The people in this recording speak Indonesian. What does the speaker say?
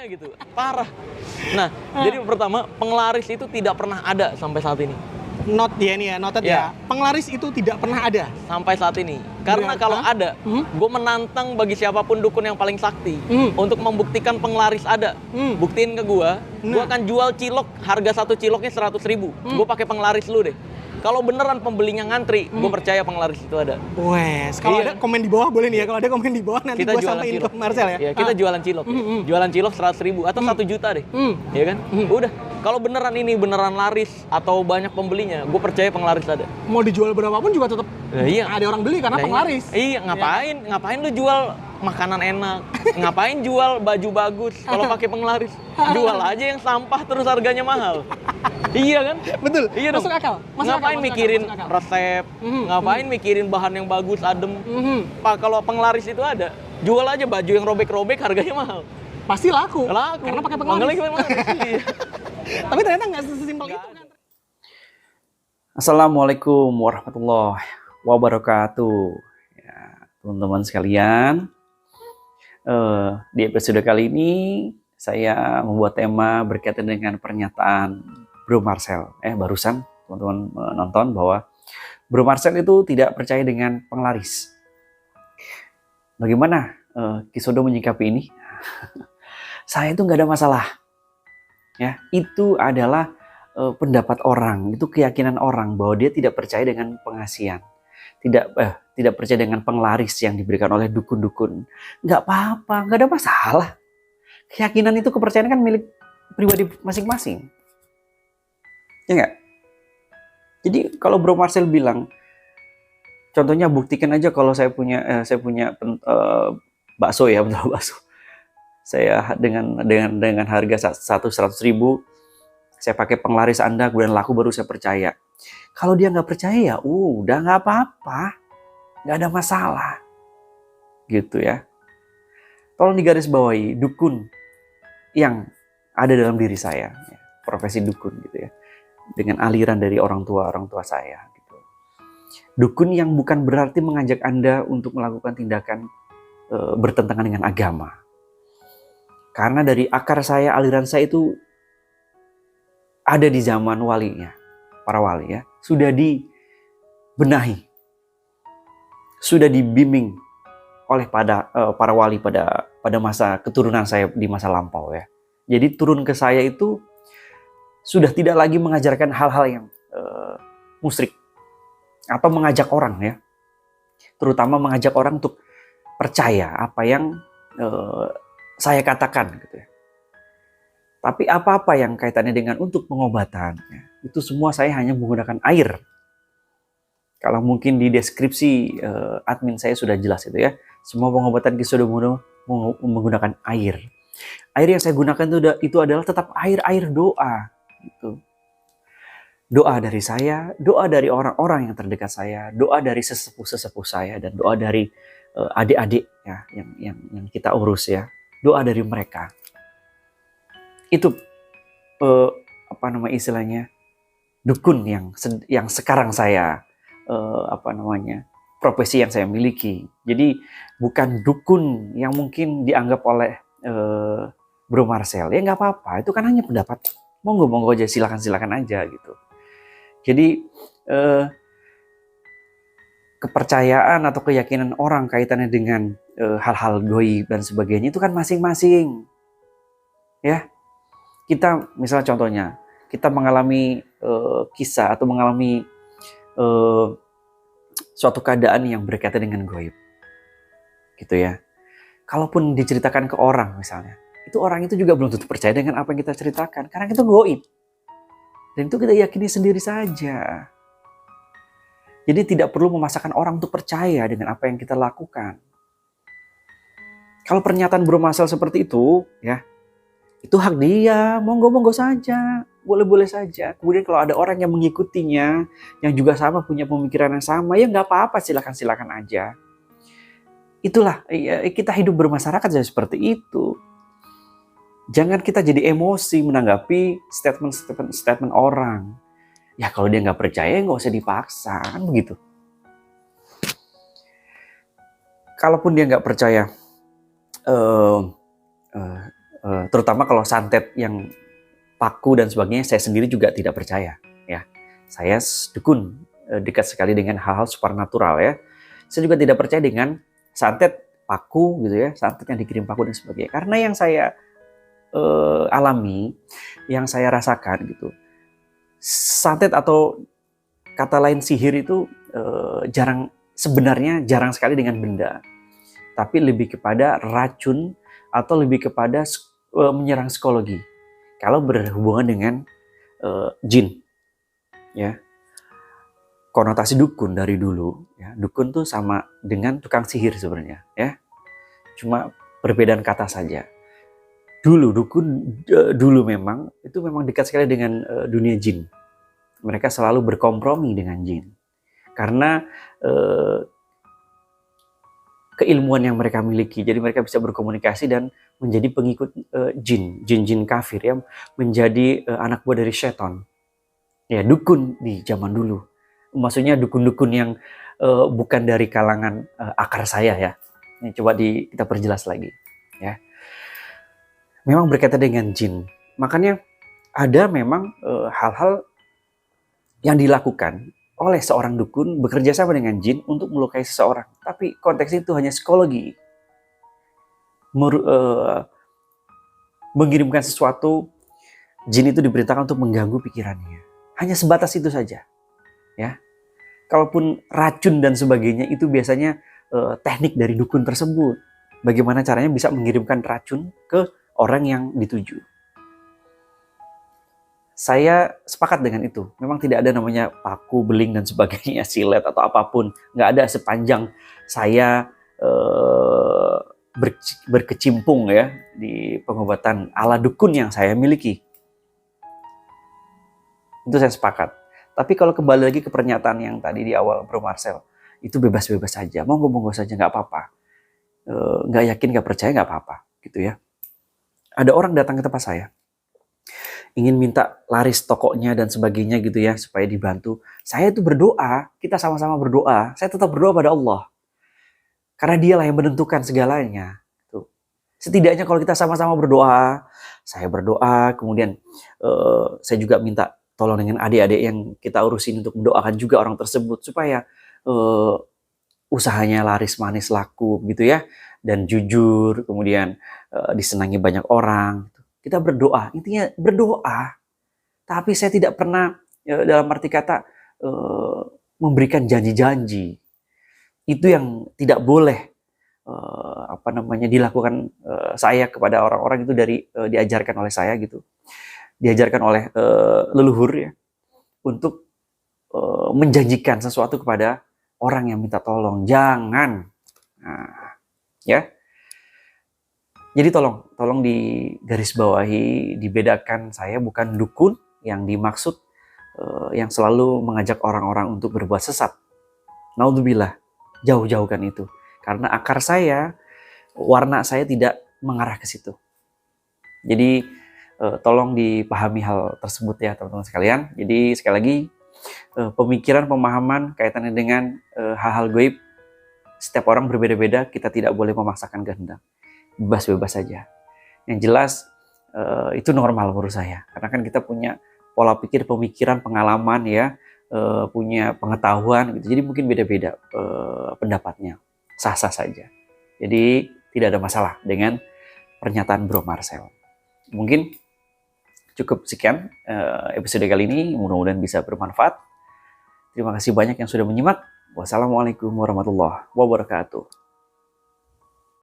gitu. Parah. Nah, jadi pertama, penglaris itu tidak pernah ada sampai saat ini. Note dia nih ya, noted ya. Penglaris itu tidak pernah ada. Sampai saat ini. Karena kalau ada, gue menantang bagi siapapun dukun yang paling sakti untuk membuktikan penglaris ada. Buktiin ke gue akan jual cilok, harga 1 ciloknya 100.000. Gue pakai penglaris lu deh. Kalau beneran pembelinya ngantri, gue percaya penglaris itu ada. Wes, kalau ada komen di bawah boleh nih ya. Kalau ada komen di bawah nanti gue sampaiin ke Marcel ya. Iya, kita jualan cilok. Jualan cilok 100.000 atau 1 juta deh. Iya kan? Udah. Kalau beneran ini beneran laris atau banyak pembelinya, gue percaya penglaris ada. Mau dijual berapapun juga tetap ada orang beli karena penglaris. Iya, ngapain lu jual makanan enak? Ngapain jual baju bagus kalau pakai penglaris? Jual aja yang sampah terus harganya mahal. Iya kan? Betul. Iya dong. Masuk akal. Ngapain mikirin resep? Ngapain mikirin bahan yang bagus, adem? Pak, kalau penglaris itu ada, jual aja baju yang robek-robek harganya mahal. Pasti laku. Karena pakai penglaris. Iya. Tapi ternyata nggak sesimpel itu kan. Assalamualaikum warahmatullahi wabarakatuh. Ya, teman-teman sekalian, di episode kali ini saya membuat tema berkaitan dengan pernyataan Bro Marcel. Barusan teman-teman nonton bahwa Bro Marcel itu tidak percaya dengan penglaris. Bagaimana Kisodo menyikapi ini? Saya itu nggak ada masalah. Ya, itu adalah pendapat orang, itu keyakinan orang bahwa dia tidak percaya dengan pengasihan, tidak percaya dengan penglaris yang diberikan oleh dukun-dukun. Nggak apa-apa, nggak ada masalah. Keyakinan itu, kepercayaan kan milik pribadi masing-masing. Ya nggak? Jadi kalau Bro Marcel bilang, contohnya buktikan aja kalau saya punya bakso ya, betul bakso. Saya dengan harga 100.000 saya pakai penglaris Anda, kemudian laku, baru saya percaya. Kalau dia nggak percaya ya udah nggak apa-apa, nggak ada masalah, gitu ya. Tolong digarisbawahi dukun yang ada dalam diri saya, ya, profesi dukun gitu ya, dengan aliran dari orang tua saya. Gitu. Dukun yang bukan berarti mengajak Anda untuk melakukan tindakan bertentangan dengan agama. Karena dari akar saya, aliran saya itu ada di zaman walinya, para wali ya, sudah dibenahi, sudah dibimbing oleh para wali pada masa keturunan saya di masa lampau ya. Jadi turun ke saya itu sudah tidak lagi mengajarkan hal-hal yang musyrik atau mengajak orang ya, terutama mengajak orang untuk percaya apa yang saya katakan gitu ya. Tapi apa-apa yang kaitannya dengan untuk pengobatan, ya, itu semua saya hanya menggunakan air. Kalau mungkin di deskripsi admin saya sudah jelas itu ya. Semua pengobatan kita sudah menggunakan air. Air yang saya gunakan itu adalah tetap air doa. Gitu. Doa dari saya, doa dari orang-orang yang terdekat saya, doa dari sesepuh saya, dan doa dari adik-adik ya yang kita urus ya. Doa dari mereka. Itu istilahnya dukun yang sekarang saya profesi yang saya miliki. Jadi bukan dukun yang mungkin dianggap oleh Bro Marcel. Ya nggak apa-apa, itu kan hanya pendapat. Monggo aja, silakan aja gitu. Jadi kepercayaan atau keyakinan orang kaitannya dengan hal-hal gaib dan sebagainya itu kan masing-masing. Ya. Kita misalnya contohnya, kita mengalami kisah atau mengalami suatu keadaan yang berkaitan dengan gaib. Gitu ya. Kalaupun diceritakan ke orang misalnya, itu orang itu juga belum tentu percaya dengan apa yang kita ceritakan karena itu gaib. Dan itu kita yakini sendiri saja. Jadi tidak perlu memaksakan orang untuk percaya dengan apa yang kita lakukan. Kalau pernyataan Bro Marcel seperti itu, ya, itu hak dia, monggo saja, boleh saja. Kemudian kalau ada orang yang mengikutinya, yang juga sama punya pemikiran yang sama, ya nggak apa-apa, silakan aja. Itulah, ya, kita hidup bermasyarakat jadi seperti itu. Jangan kita jadi emosi menanggapi statement orang. Ya kalau dia nggak percaya nggak usah dipaksa, kan begitu. Kalaupun dia nggak percaya Terutama kalau santet yang paku dan sebagainya, saya sendiri juga tidak percaya. Ya, saya dukun, dekat sekali dengan hal-hal supernatural ya. Saya juga tidak percaya dengan santet paku gitu ya, santet yang dikirim paku dan sebagainya. Karena yang saya alami, yang saya rasakan gitu, santet atau kata lain sihir itu sebenarnya jarang sekali dengan benda, tapi lebih kepada racun atau lebih kepada menyerang psikologi. Kalau berhubungan dengan jin, ya, konotasi dukun dari dulu, ya, dukun tuh sama dengan tukang sihir sebenarnya, ya, cuma perbedaan kata saja. Dulu memang itu memang dekat sekali dengan dunia jin. Mereka selalu berkompromi dengan jin karena keilmuan yang mereka miliki. Jadi mereka bisa berkomunikasi dan menjadi pengikut jin kafir ya, menjadi anak buah dari setan. Ya, dukun di zaman dulu. Maksudnya dukun-dukun yang bukan dari kalangan akar saya ya. Ini coba kita perjelas lagi ya. Memang berkaitan dengan jin. Makanya ada memang hal-hal yang dilakukan oleh seorang dukun bekerja sama dengan jin untuk melukai seseorang. Tapi konteksnya itu hanya psikologi. Mengirimkan sesuatu, jin itu diperintahkan untuk mengganggu pikirannya. Hanya sebatas itu saja. Ya. Kalaupun racun dan sebagainya itu biasanya teknik dari dukun tersebut. Bagaimana caranya bisa mengirimkan racun ke orang yang dituju. Saya sepakat dengan itu. Memang tidak ada namanya paku, beling, dan sebagainya, silet atau apapun. Nggak ada sepanjang saya berkecimpung ya di pengobatan ala dukun yang saya miliki. Itu saya sepakat. Tapi kalau kembali lagi ke pernyataan yang tadi di awal Bro Marcel, itu bebas-bebas saja. Monggo saja, nggak apa-apa. Nggak yakin, nggak percaya, nggak apa-apa. Gitu ya. Ada orang datang ke tempat saya, ingin minta laris tokonya dan sebagainya gitu ya, supaya dibantu. Saya itu berdoa, kita sama-sama berdoa. Saya tetap berdoa pada Allah. Karena dialah yang menentukan segalanya. Tuh. Setidaknya kalau kita sama-sama berdoa, saya berdoa, kemudian saya juga minta tolong dengan adik-adik yang kita urusin untuk mendoakan juga orang tersebut, supaya usahanya laris manis laku gitu ya, dan jujur, kemudian disenangi banyak orang. Kita berdoa, intinya berdoa. Tapi saya tidak pernah dalam arti kata memberikan janji-janji. Itu yang tidak boleh dilakukan saya kepada orang-orang itu diajarkan oleh saya gitu. Diajarkan oleh leluhur ya, untuk menjanjikan sesuatu kepada orang yang minta tolong. Jangan. Nah, ya. Jadi tolong digarisbawahi, dibedakan, saya bukan dukun yang dimaksud yang selalu mengajak orang-orang untuk berbuat sesat. Naudzubillah, jauh-jauhkan itu. Karena akar saya, warna saya tidak mengarah ke situ. Jadi tolong dipahami hal tersebut ya teman-teman sekalian. Jadi sekali lagi, pemikiran, pemahaman kaitannya dengan hal-hal gaib, setiap orang berbeda-beda, kita tidak boleh memaksakan kehendak. Bebas-bebas saja. Yang jelas itu normal menurut saya. Karena kan kita punya pola pikir, pemikiran, pengalaman ya, punya pengetahuan gitu. Jadi mungkin beda-beda pendapatnya. Sah-sah saja. Jadi tidak ada masalah dengan pernyataan Bro Marcel. Mungkin cukup sekian episode kali ini. Mudah-mudahan bisa bermanfaat. Terima kasih banyak yang sudah menyimak. Wassalamualaikum warahmatullahi wabarakatuh.